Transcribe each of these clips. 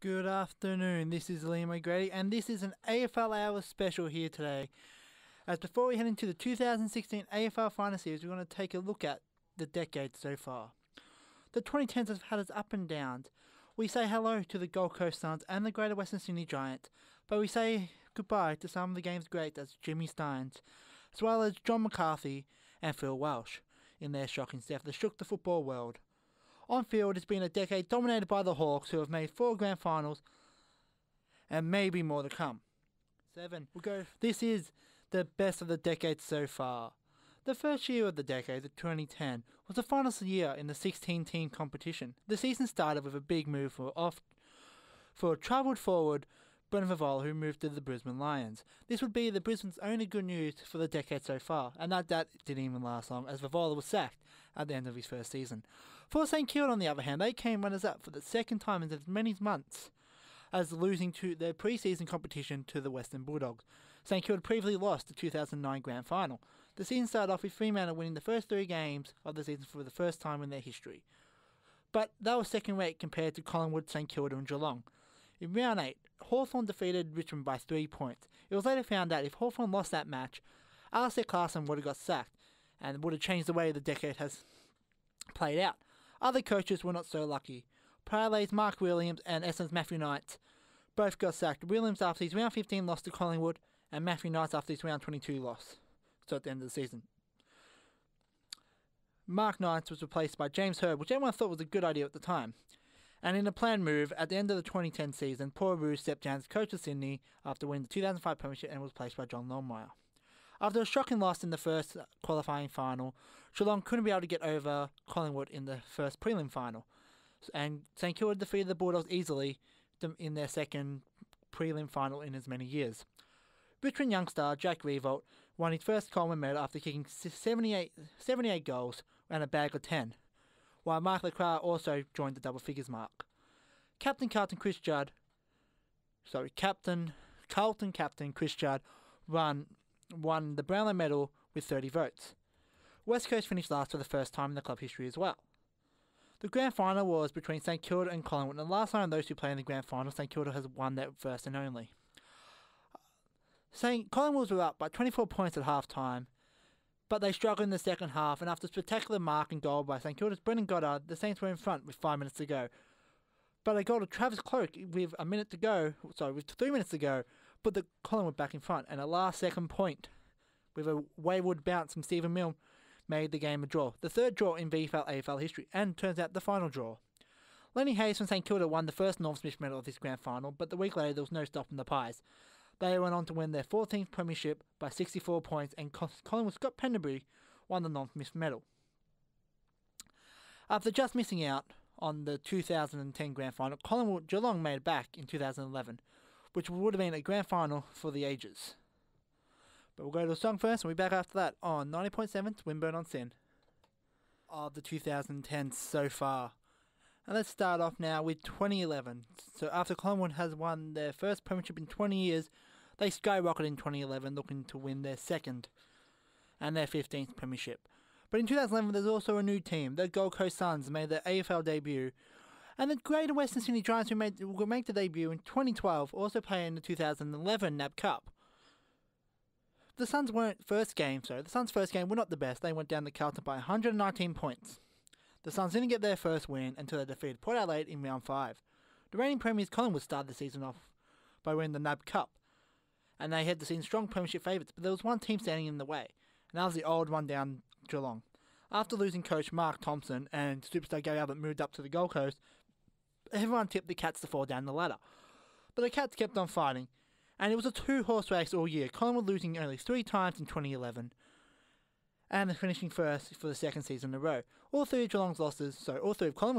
Good afternoon, this is Liam O'Grady and this is an AFL Hour special here today. As before we head into the 2016 AFL Final Series, we're going to take a look at the decade so far. The 2010s have had its up and downs. We say hello to the Gold Coast Suns and the Greater Western Sydney Giants, but we say goodbye to some of the game's greats as Jimmy Steins, as well as John McCarthy and Phil Welsh in their shocking death that shook the football world. On field, it's been a decade dominated by the Hawks, who have made 4 grand finals and maybe more to come. 7. This is the best of the decade so far. The first year of the decade, the 2010, was the finals year in the 16-team competition. The season started with a big move for troubled forward Brendan Favola, who moved to the Brisbane Lions. This would be the Brisbane's only good news for the decade so far, and that didn't even last long, as Favola was sacked at the end of his first season. For St Kilda, on the other hand, they came runners-up for the second time in as many months, as losing to their pre-season competition to the Western Bulldogs. St Kilda previously lost the 2009 Grand Final. The season started off with Fremantle winning the first 3 games of the season for the first time in their history. But that was second rate compared to Collingwood, St Kilda and Geelong. In round 8, Hawthorn defeated Richmond by 3 points. It was later found out if Hawthorn lost that match, Alistair Clarkson would have got sacked and would have changed the way the decade has played out. Other coaches were not so lucky. Parley's Mark Williams and Essendon's Matthew Knight both got sacked. Williams after his round 15 loss to Collingwood and Matthew Knight after his round 22 loss. So at the end of the season. Mark Knight was replaced by James Hird, which everyone thought was a good idea at the time. And in a planned move, at the end of the 2010 season, Paul Roux stepped down as coach of Sydney after winning the 2005 premiership and was replaced by John Longmire. After a shocking loss in the first qualifying final, Geelong couldn't be able to get over Collingwood in the first prelim final. And St Kilda defeated the Bulldogs easily in their second prelim final in as many years. Richmond youngster Jack Riewoldt won his first Coleman medal after kicking 78 goals and a bag of 10. While Mark Leclerc also joined the double figures mark. Carlton captain Chris Judd won the Brownlow medal with 30 votes. West Coast finished last for the first time in the club history as well. The grand final was between St Kilda and Collingwood, and the last time those two played in the grand final, St Kilda has won that first and only. Collingwood were up by 24 points at half time, but they struggled in the second half, and after a spectacular mark and goal by St Kilda's Brendan Goddard, the Saints were in front with 5 minutes to go. But a goal to Travis Cloke with 3 minutes to go, put the Collingwood back in front, and a last-second point with a wayward bounce from Stephen Milne made the game a draw. The third draw in VFL AFL history, and turns out the final draw. Lenny Hayes from St Kilda won the first Norm Smith medal of this grand final, but the week later there was no stopping the Pies. They went on to win their 14th premiership by 64 points, and Collingwood Scott Pendlebury won the Norm Smith medal. After just missing out on the 2010 grand final, Geelong made it back in 2011, which would have been a grand final for the ages. But we'll go to a song first, and we'll be back after that on 90.7 Swinburne on Sin of the 2010s so far. And let's start off now with 2011. So after Collingwood has won their first premiership in 20 years, they skyrocketed in 2011, looking to win their second and their 15th premiership. But in 2011, there's also a new team. The Gold Coast Suns made their AFL debut, and the Greater Western Sydney Giants, who will make the debut in 2012, also play in the 2011 NAB Cup. The Suns' first game were not the best. They went down to Carlton by 119 points. The Suns didn't get their first win until they defeated Port Adelaide in round 5. The reigning premiers Collingwood started the season off by winning the NAB Cup, and they had seen strong premiership favourites, but there was one team standing in the way, and that was the old rundown Geelong. After losing coach Mark Thompson and superstar Gary Ablett moved up to the Gold Coast, everyone tipped the Cats to fall down the ladder. But the Cats kept on fighting, and it was a 2-horse race all year, Collingwood losing only 3 times in 2011, and finishing first for the second season in a row. All 3 of Collingwood's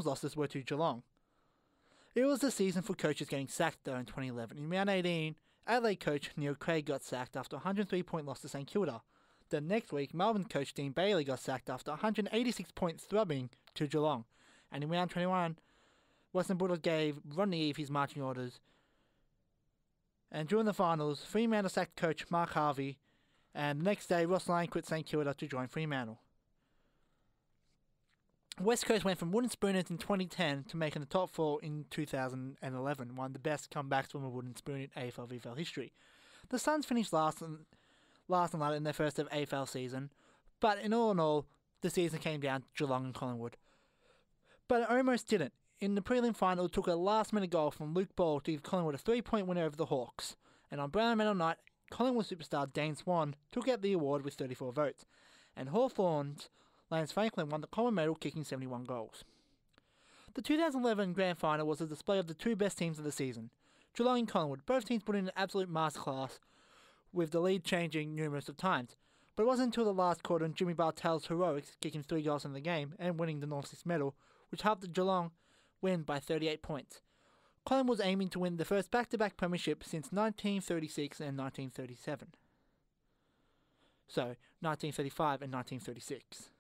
losses were to Geelong. It was the season for coaches getting sacked though in 2011. In round 18, Adelaide coach Neil Craig got sacked after a 103-point loss to St Kilda. The next week, Melbourne coach Dean Bailey got sacked after a 186-point thrubbing to Geelong. And in round 21, Western Bulldogs gave Rodney Eve his marching orders. And during the finals, Fremantle sacked coach Mark Harvey, and the next day Ross Lyon quit St Kilda to join Fremantle. West Coast went from wooden spooners in 2010 to making the top 4 in 2011, one of the best comebacks from a wooden spoon in AFL VFL history. The Suns finished last and in their first ever AFL season, but in all, the season came down to Geelong and Collingwood. But it almost didn't. In the prelim final, it took a last-minute goal from Luke Ball to give Collingwood a 3-point win over the Hawks. And on Brownlow Medal night, Collingwood superstar Dane Swan took out the award with 34 votes. And Hawthorn's Lance Franklin won the Common Medal, kicking 71 goals. The 2011 Grand Final was a display of the two best teams of the season. Geelong and Collingwood, both teams put in an absolute masterclass, with the lead changing numerous of times. But it wasn't until the last quarter and Jimmy Bartell's heroics, kicking 3 goals in the game and winning the North East Medal, which helped the Geelong win by 38 points. Collingwood was aiming to win the first back-to-back premiership since 1936 and 1937. So, 1935 and 1936.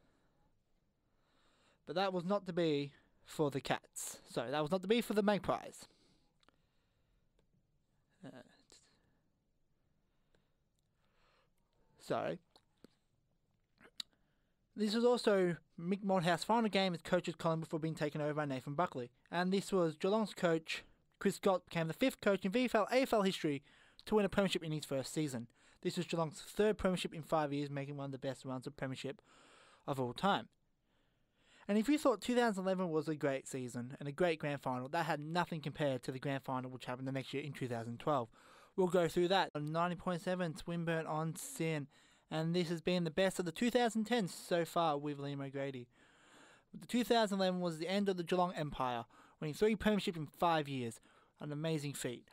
But that was not to be for the Cats. So, that was not to be for the Magpies. This was also Mick Malthouse's final game as coach at Collingwood before being taken over by Nathan Buckley. And this was Geelong's coach, Chris Scott, became the 5th coach in VFL AFL history to win a premiership in his first season. This was Geelong's 3rd premiership in 5 years, making one of the best runs of premiership of all time. And if you thought 2011 was a great season and a great grand final, that had nothing compared to the grand final which happened the next year in 2012. We'll go through that. 90.7 Swinburne on Sin. And this has been the best of the 2010s so far with Liam O'Grady. The 2011 was the end of the Geelong Empire, winning 3 premierships in 5 years. An amazing feat.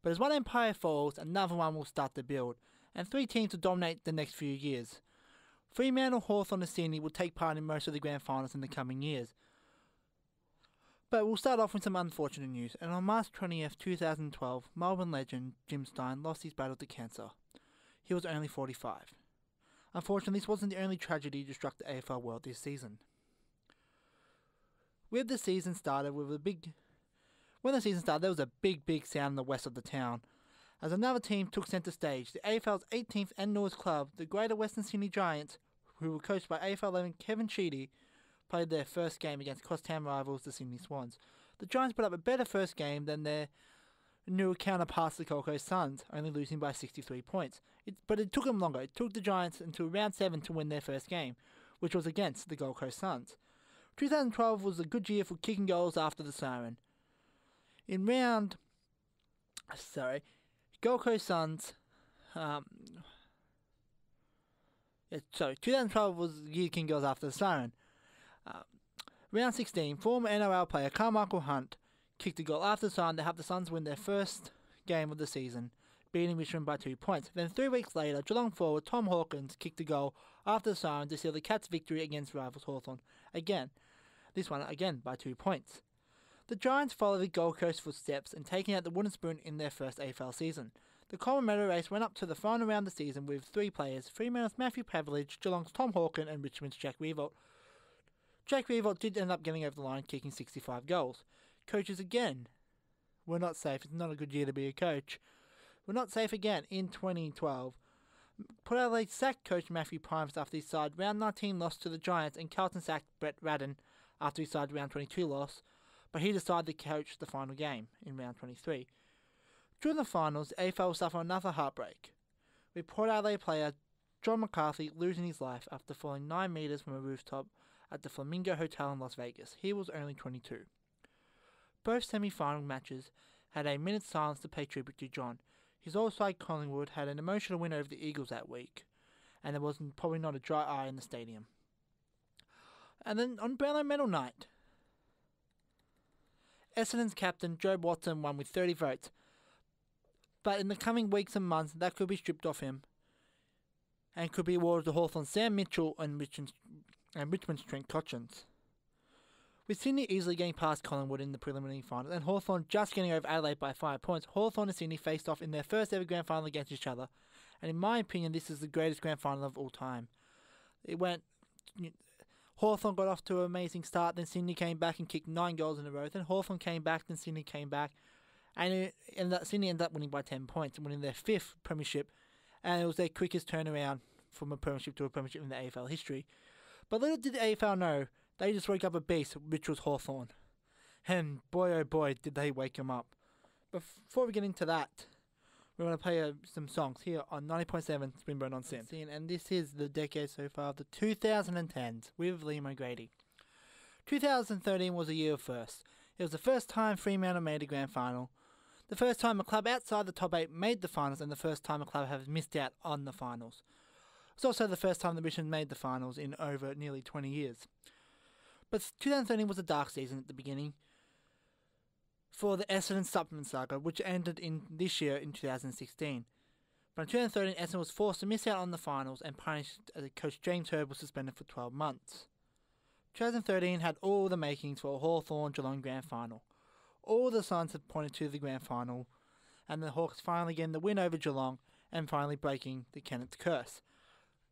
But as one empire falls, another one will start to build, and 3 teams will dominate the next few years. Fremantle, Hawthorn and Sydney will take part in most of the grand finals in the coming years. But we'll start off with some unfortunate news, and on March 20th, 2012, Melbourne legend Jim Stein lost his battle to cancer. He was only 45. Unfortunately, this wasn't the only tragedy to struck the AFL world this season. When the season started, there was a big sound in the west of the town, as another team took centre stage. The AFL's 18th and newest club, the Greater Western Sydney Giants, who were coached by AFL legend Kevin Sheedy, played their first game against crosstown rivals the Sydney Swans. The Giants put up a better first game than their new counterparts, the Gold Coast Suns, only losing by 63 points. But it took them longer. It took the Giants until round 7 to win their first game, which was against the Gold Coast Suns. 2012 was a good year for kicking goals after the siren. Gold Coast Suns. 2012 was the year kicking goals after the siren. Round 16, former NRL player Carmichael Hunt kicked a goal after the siren to help the Suns win their first game of the season, beating Richmond by 2 points. Then 3 weeks later, Geelong forward Tom Hawkins kicked a goal after the siren to seal the Cats' victory against rivals Hawthorn. This one by 2 points. The Giants followed the Gold Coast footsteps in taking out the wooden spoon in their first AFL season. The Common Medal race went up to the final round of the season with 3 players: Fremantle's Matthew Pavlich, Geelong's Tom Hawkin and Richmond's Jack Revolt. Jack Revolt did end up getting over the line, kicking 65 goals. Coaches again were not safe. It's not a good year to be a coach. We're not safe again in 2012. Port Adelaide sacked coach Matthew Primes after his side round 19 loss to the Giants, and Carlton sacked Brett Radden after his side round 22 loss, but he decided to coach the final game in round 23. During the finals, the AFL will suffer another heartbreak, with Port Adelaide player John McCarthy losing his life after falling 9 metres from a rooftop at the Flamingo Hotel in Las Vegas. He was only 22. Both semi-final matches had a minute's silence to pay tribute to John. His old side Collingwood had an emotional win over the Eagles that week, and there was probably not a dry eye in the stadium. And then on Brownlow Medal night, Essendon's captain Joe Watson won with 30 votes, but in the coming weeks and months that could be stripped off him and could be awarded to Hawthorn's Sam Mitchell and Richmond's Trent Cotchins. With Sydney easily getting past Collingwood in the preliminary final and Hawthorn just getting over Adelaide by 5 points, Hawthorn and Sydney faced off in their first ever grand final against each other, and in my opinion this is the greatest grand final of all time. Hawthorn got off to an amazing start, then Sydney came back and kicked 9 goals in a row, then Hawthorn came back, then Sydney came back, and Sydney ended up winning by 10 points and winning their 5th premiership, and it was their quickest turnaround from a premiership to a premiership in the AFL history. But little did the AFL know They just woke up a beast, which was Hawthorn. And boy oh boy, did they wake him up. Before we get into that, we're going to play some songs here on 90.7 Swinburne on Sin. And this is the decade so far of the 2010s with Liam O'Grady. 2013 was a year of firsts. It was the first time Fremantle made a grand final, the first time a club outside the top 8 made the finals, and the first time a club has missed out on the finals. It's also the first time the Richmond made the finals in over nearly 20 years. But 2013 was a dark season at the beginning for the Essendon supplement saga, which ended in this year in 2016. But in 2013, Essendon was forced to miss out on the finals and punished as coach James Hird was suspended for 12 months. 2013 had all the makings for a Hawthorn-Geelong grand final. All the signs had pointed to the grand final, and the Hawks finally getting the win over Geelong and finally breaking the Kennett curse.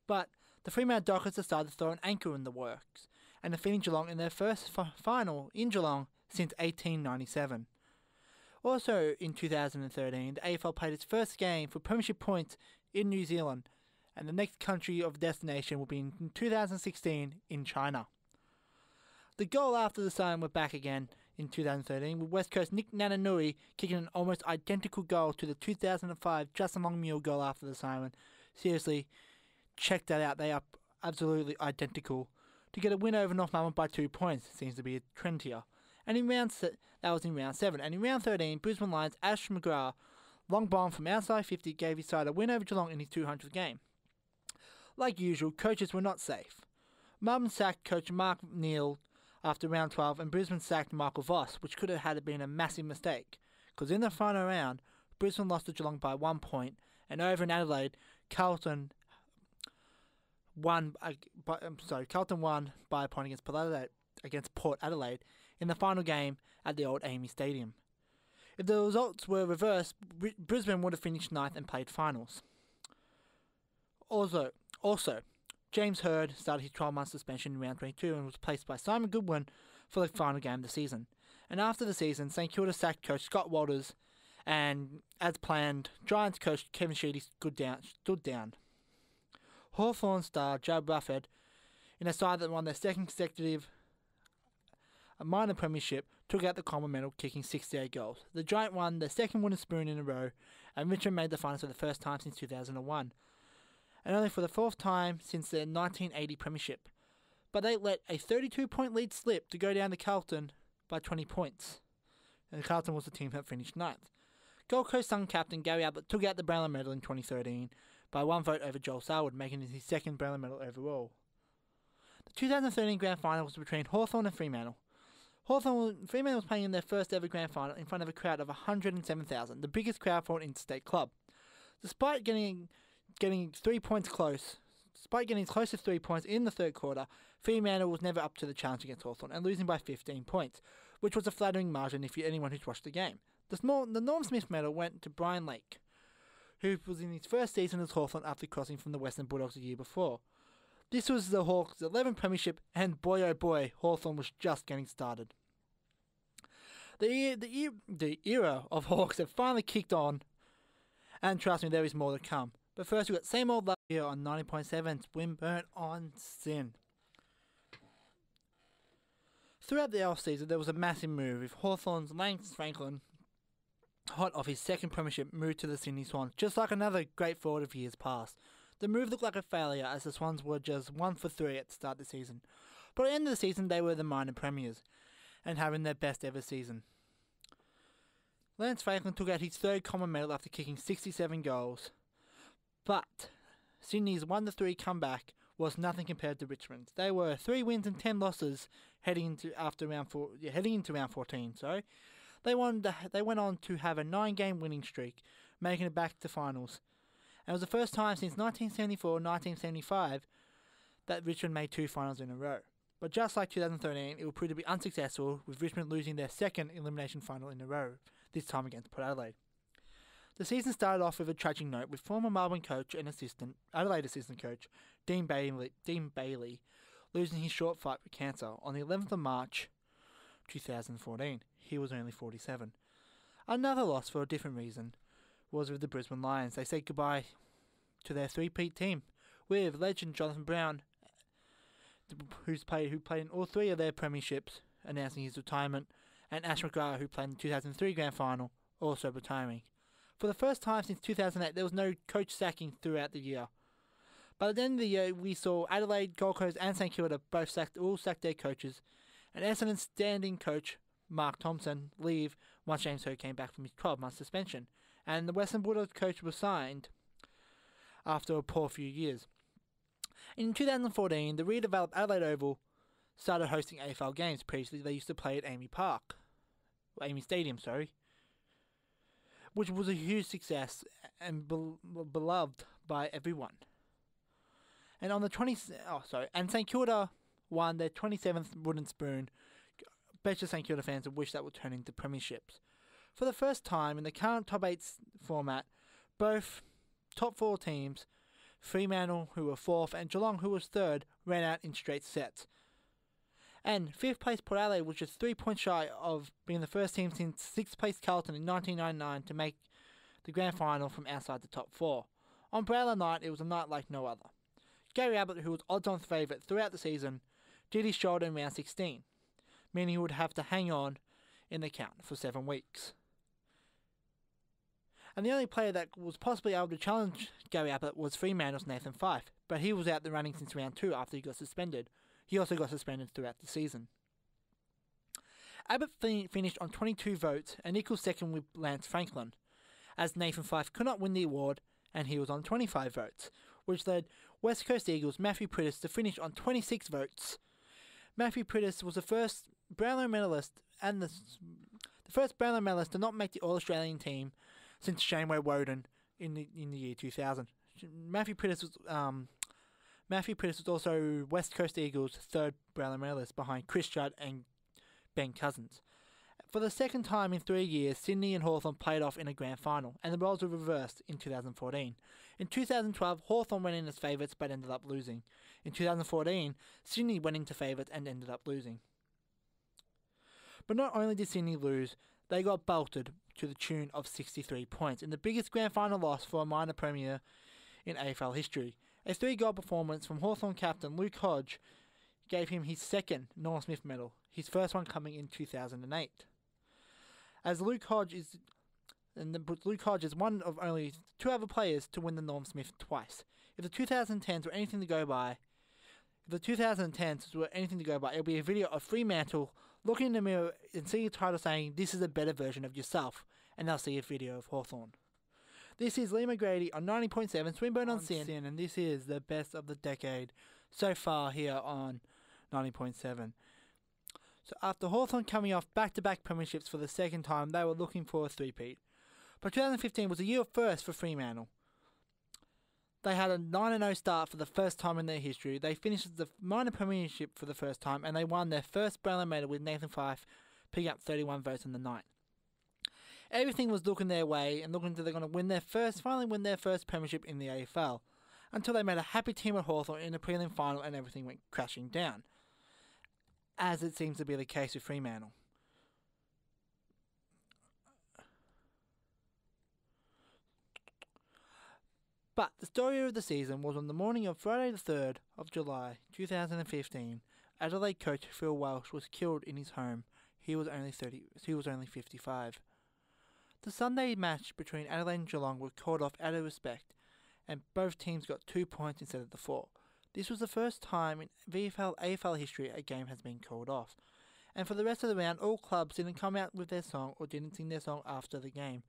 But the Fremantle Dockers decided to throw an anchor in the works and defeating Geelong in their first final in Geelong since 1897. Also in 2013, the AFL played its first game for premiership points in New Zealand, and the next country of destination will be in 2016 in China. The goal after the siren were back again in 2013, with West Coast Nick Nananui kicking an almost identical goal to the 2005 Justin Longmuir goal after the siren. Seriously, check that out, they are absolutely identical. To get a win over North Melbourne by 2 points seems to be a trend here. And that was in round 7. And in round 13, Brisbane Lions Ash McGrath, long bomb from outside 50, gave his side a win over Geelong in his 200th game. Like usual, coaches were not safe. Melbourne sacked coach Mark Neal after round 12, and Brisbane sacked Michael Voss, which could have had been a massive mistake, because in the final round, Brisbane lost to Geelong by 1 point, and over in Adelaide, Carlton won by a point against Port Adelaide in the final game at the old Amy Stadium. If the results were reversed, Brisbane would have finished 9th and played finals. Also, James Hird started his 12-month suspension in round 22 and was replaced by Simon Goodwin for the final game of the season. And after the season, St Kilda sacked coach Scott Walters, and as planned, Giants coach Kevin Sheedy stood down. Hawthorn star Joe Buffett, in a side that won their second consecutive minor premiership, took out the common medal, kicking 68 goals. The Giant won their second wooden spoon in a row, and Richmond made the finals for the first time since 2001. And only for the 4th time since their 1980 premiership. But they let a 32-point lead slip to go down to Carlton by 20 points. And Carlton was the team that finished 9th. Gold Coast Sun captain Gary Ablett took out the Brownlow medal in 2013 by 1 vote over Joel Selwood, making it his second Brownlow medal overall. The 2013 grand final was between Hawthorn and Fremantle. Fremantle was playing in their first ever grand final in front of a crowd of 107,000, the biggest crowd for an interstate club. Despite getting 3 points close, despite getting close to 3 points in the third quarter, Fremantle was never up to the challenge against Hawthorn and losing by 15 points, which was a flattering margin if you're anyone who's watched the game. The Norm Smith medal went to Brian Lake, who was in his first season as Hawthorn after crossing from the Western Bulldogs the year before. This was the Hawks' 11th premiership, and boy oh boy, Hawthorn was just getting started. The era of Hawks had finally kicked on, and trust me, there is more to come. But first, we've got Same Old Love here on 90.7 Swinburne on Sin. Throughout the off-season, there was a massive move, with Hawthorn's Lance Franklin, hot off his second premiership, moved to the Sydney Swans, just like another great forward of years past. The move looked like a failure, as the Swans were just 1 for 3 at the start of the season. But at the end of the season, they were the minor premiers, and having their best ever season. Lance Franklin took out his third common medal after kicking 67 goals. But Sydney's 1-3 comeback was nothing compared to Richmond's. They were 3 wins and 10 losses heading into round 14. They went on to have a 9-game winning streak, making it back to finals. And it was the first time since 1974-1975 that Richmond made 2 finals in a row. But just like 2013, it will prove to be unsuccessful, with Richmond losing their second elimination final in a row, this time against Port Adelaide. The season started off with a tragic note, with former Melbourne coach and Adelaide assistant coach Dean Bailey losing his short fight with cancer on the 11th of March 2014. He was only 47. Another loss for a different reason was with the Brisbane Lions. They said goodbye to their three-peat team, with legend Jonathan Brown who played in all three of their premierships, announcing his retirement, and Ash McGrath, who played in the 2003 Grand Final, also retiring. For the first time since 2008, there was no coach sacking throughout the year. By the end of the year, we saw Adelaide, Gold Coast and St Kilda all sacked their coaches, and Essendon's standing coach, Mark Thompson, leave once James Hird came back from his 12-month suspension, and the Western Bulldogs coach was signed after a poor few years. In 2014, the redeveloped Adelaide Oval started hosting AFL games. Previously, they used to play at Amy Stadium, which was a huge success and beloved by everyone. And on the and St Kilda won their 27th wooden spoon. Bet you St Kilda fans would wish that would turn into premierships. For the first time in the current top 8 format, both top 4 teams, Fremantle, who were 4th, and Geelong, who was 3rd, ran out in straight sets. And 5th place Port Adelaide was just 3 points shy of being the first team since 6th place Carlton in 1999 to make the grand final from outside the top 4. On Brownlow night, it was a night like no other. Gary Ablett, who was odds-on favourite throughout the season, did his shoulder in round 16, meaning he would have to hang on in the count for 7 weeks. And the only player that was possibly able to challenge Gary Ablett was Fremantle's Nathan Fyfe, but he was out the running since round 2 after he got suspended. He also got suspended throughout the season. Abbott finished on 22 votes and equals second with Lance Franklin, as Nathan Fyfe could not win the award and he was on 25 votes, which led West Coast Eagles Matthew Priddis to finish on 26 votes. Matthew Priddis was the first Brownlow medalist and the first Brownlow medalist to not make the All-Australian team since Shaneway Woden in the year 2000. Matthew Priddis was also West Coast Eagles' 3rd Brownlow medalist behind Chris Judd and Ben Cousins. For the second time in 3 years, Sydney and Hawthorn played off in a grand final, and the roles were reversed in 2014. In 2012, Hawthorn went in as favourites but ended up losing. In 2014, Sydney went into favourites and ended up losing. But not only did Sydney lose, they got belted to the tune of 63 points in the biggest grand final loss for a minor premier in AFL history. A 3-goal performance from Hawthorn captain Luke Hodge gave him his 2nd Norm Smith medal, his first one coming in 2008. As Luke Hodge is one of only 2 other players to win the Norm Smith twice. If the 2010's were anything to go by, it'll be a video of Fremantle looking in the mirror and seeing a title saying, "This is a better version of yourself," and they'll see a video of Hawthorn. This is Lee McGrady on 90.7 Swinburne on Sin, and this is the best of the decade so far here on 90.7. So after Hawthorn coming off back-to-back premierships for the second time, they were looking for a three-peat. But 2015 was a year of first for Fremantle. They had a 9-0 start for the first time in their history. They finished the minor premiership for the first time, and they won their first Brownlow medal with Nathan Fyfe picking up 31 votes in the night. Everything was looking their way and looking like they're going to finally win their first premiership in the AFL, until they met a happy team at Hawthorn in the prelim final and everything went crashing down, as it seems to be the case with Fremantle. But the story of the season was on the morning of Friday the 3rd of July 2015. Adelaide coach Phil Welsh was killed in his home. He was only 55. The Sunday match between Adelaide and Geelong were called off out of respect, and both teams got 2 points instead of the 4. This was the first time in VFL AFL history a game has been called off. And for the rest of the round, all clubs didn't come out with their song or didn't sing their song after the game.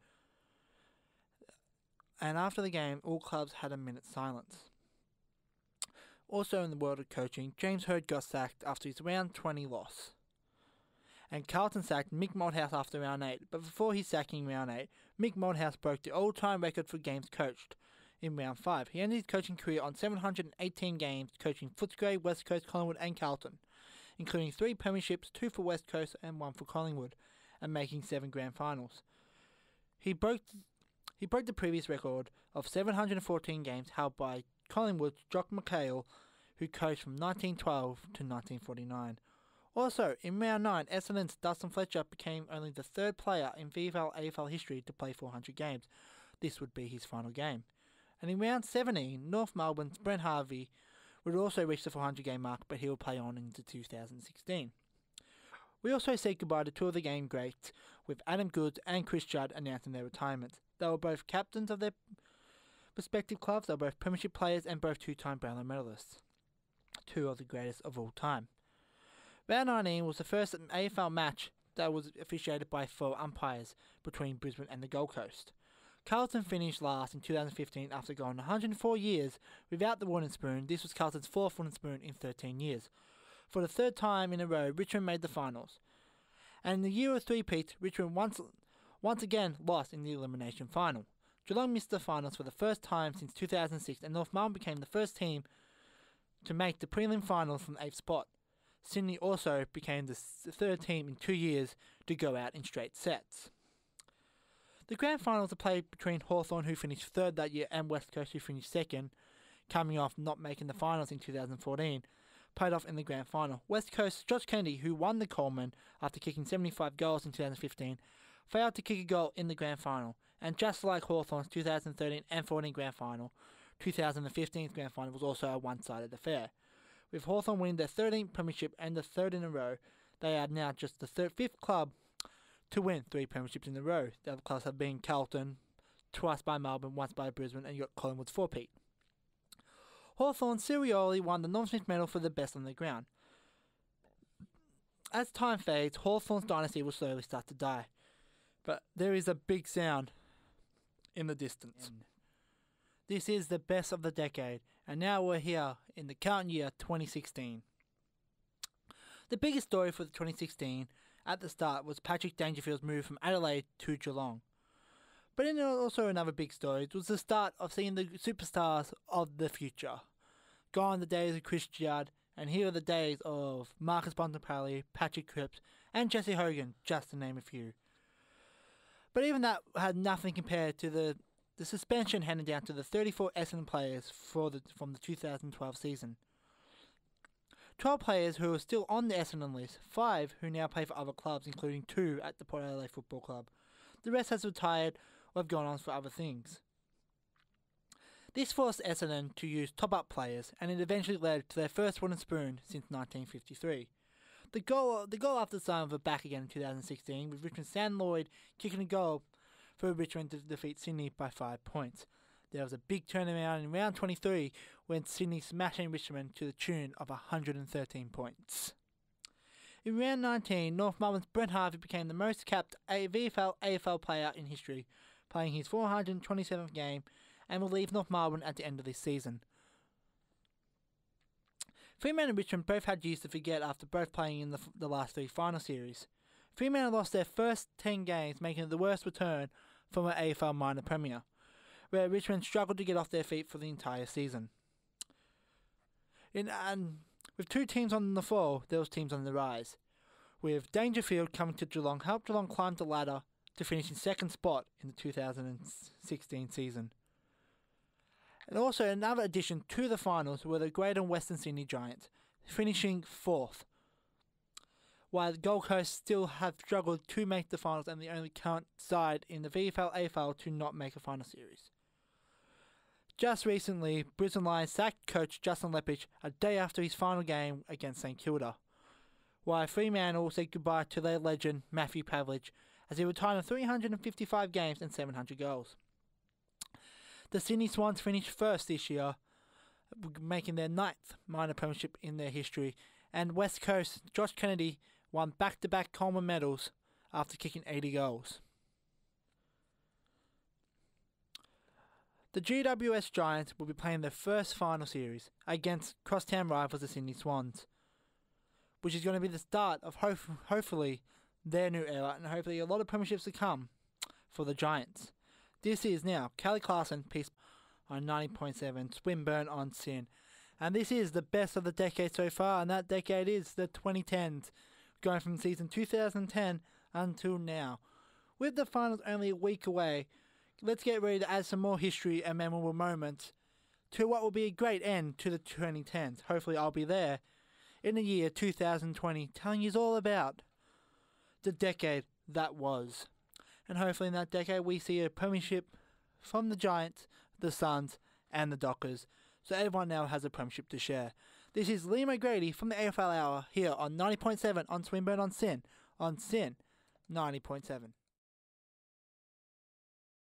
And after the game, all clubs had a minute's silence. Also in the world of coaching, James Hird got sacked after his round 20 loss. And Carlton sacked Mick Malthouse after round 8, but before his sacking round 8, Mick Malthouse broke the all-time record for games coached in round 5. He ended his coaching career on 718 games, coaching Footscray, West Coast, Collingwood and Carlton, including 3 premierships, 2 for West Coast and 1 for Collingwood, and making 7 grand finals. He broke the previous record of 714 games held by Collingwood's Jock McHale, who coached from 1912 to 1949. Also, in round 9, Essendon's Dustin Fletcher became only the 3rd player in VFL AFL history to play 400 games. This would be his final game. And in round 17, North Melbourne's Brent Harvey would also reach the 400 game mark, but he will play on into 2016. We also said goodbye to two of the game greats, with Adam Goods and Chris Judd announcing their retirements. They were both captains of their respective clubs, they were both premiership players and both two-time Brownlow medalists. Two of the greatest of all time. Round 19 was the first AFL match that was officiated by 4 umpires between Brisbane and the Gold Coast. Carlton finished last in 2015 after going 104 years without the wooden spoon. This was Carlton's 4th wooden spoon in 13 years. For the 3rd time in a row, Richmond made the finals. And in the year of three-peats, Richmond once again lost in the elimination final. Geelong missed the finals for the first time since 2006, and North Melbourne became the first team to make the prelim finals from the 8th spot. Sydney also became the 3rd team in 2 years to go out in straight sets. The grand finals are played between Hawthorn, who finished 3rd that year, and West Coast, who finished 2nd, coming off not making the finals in 2014, played off in the grand final. West Coast, Josh Kennedy, who won the Coleman after kicking 75 goals in 2015, failed to kick a goal in the grand final, and just like Hawthorn's 2013 and 14 grand final, 2015's grand final was also a one-sided affair. With Hawthorn winning their 13th premiership and the 3rd in a row, they are now just the 5th club to win 3 premierships in a row. The other clubs have been Carlton, twice by Melbourne, once by Brisbane, and you got Collingwood's 4-peat. Hawthorn Sirioli won the Norm Smith medal for the best on the ground. As time fades, Hawthorn's dynasty will slowly start to die. But there is a big sound in the distance. This is the best of the decade, and now we're here in the current year 2016. The biggest story for the 2016 at the start was Patrick Dangerfield's move from Adelaide to Geelong. But then there was also another big story. It was the start of seeing the superstars of the future. Gone the days of Chris Judd, and here are the days of Marcus Bontempelli, Patrick Cripps, and Jesse Hogan, just to name a few. But even that had nothing compared to the suspension handed down to the 34 Essendon players from the 2012 season. 12 players who are still on the Essendon list, 5 who now play for other clubs, including 2 at the Port Adelaide Football Club. The rest has retired or have gone on for other things. This forced Essendon to use top-up players, and it eventually led to their first wooden spoon since 1953. The goal after the sign were back again in 2016, with Richmond Sam Lloyd kicking a goal for Richmond to defeat Sydney by 5 points. There was a big turnaround in round 23 when Sydney smashing Richmond to the tune of 113 points. In round 19, North Melbourne's Brent Harvey became the most capped VFL AFL player in history, playing his 427th game, and will leave North Melbourne at the end of this season. Fremantle and Richmond both had years to forget after both playing in the last 3 final series. Fremantle lost their first 10 games, making it the worst return from an AFL minor premier, where Richmond struggled to get off their feet for the entire season. With 2 teams on the fall, there was teams on the rise. With Dangerfield coming to Geelong, helped Geelong climb the ladder to finish in 2nd spot in the 2016 season. And also another addition to the finals were the Greater and Western Sydney Giants, finishing 4th. While the Gold Coast still have struggled to make the finals and the only current side in the VFL AFL to not make a final series. Just recently, Brisbane Lions sacked coach Justin Leppich a day after his final game against St Kilda, while Fremantle said goodbye to their legend Matthew Pavlich as he retired 355 games and 700 goals. The Sydney Swans finished 1st this year, making their 9th minor premiership in their history, and West Coast Josh Kennedy won back-to-back Coleman medals after kicking 80 goals. The GWS Giants will be playing their first final series against crosstown rivals the Sydney Swans, which is going to be the start of hopefully their new era and hopefully a lot of premierships to come for the Giants. This is now Kelly Clarkson, Peace on 90.7, Swinburne on Sin. And this is the best of the decade so far, and that decade is the 2010s, going from season 2010 until now. With the finals only a week away, let's get ready to add some more history and memorable moments to what will be a great end to the 2010s. Hopefully I'll be there in the year 2020 telling you all about the decade that was. And hopefully in that decade we see a premiership from the Giants, the Suns and the Dockers. so everyone now has a premiership to share. This is Liam O'Grady from the AFL Hour here on 90.7 on Swinburne on SYN 90.7.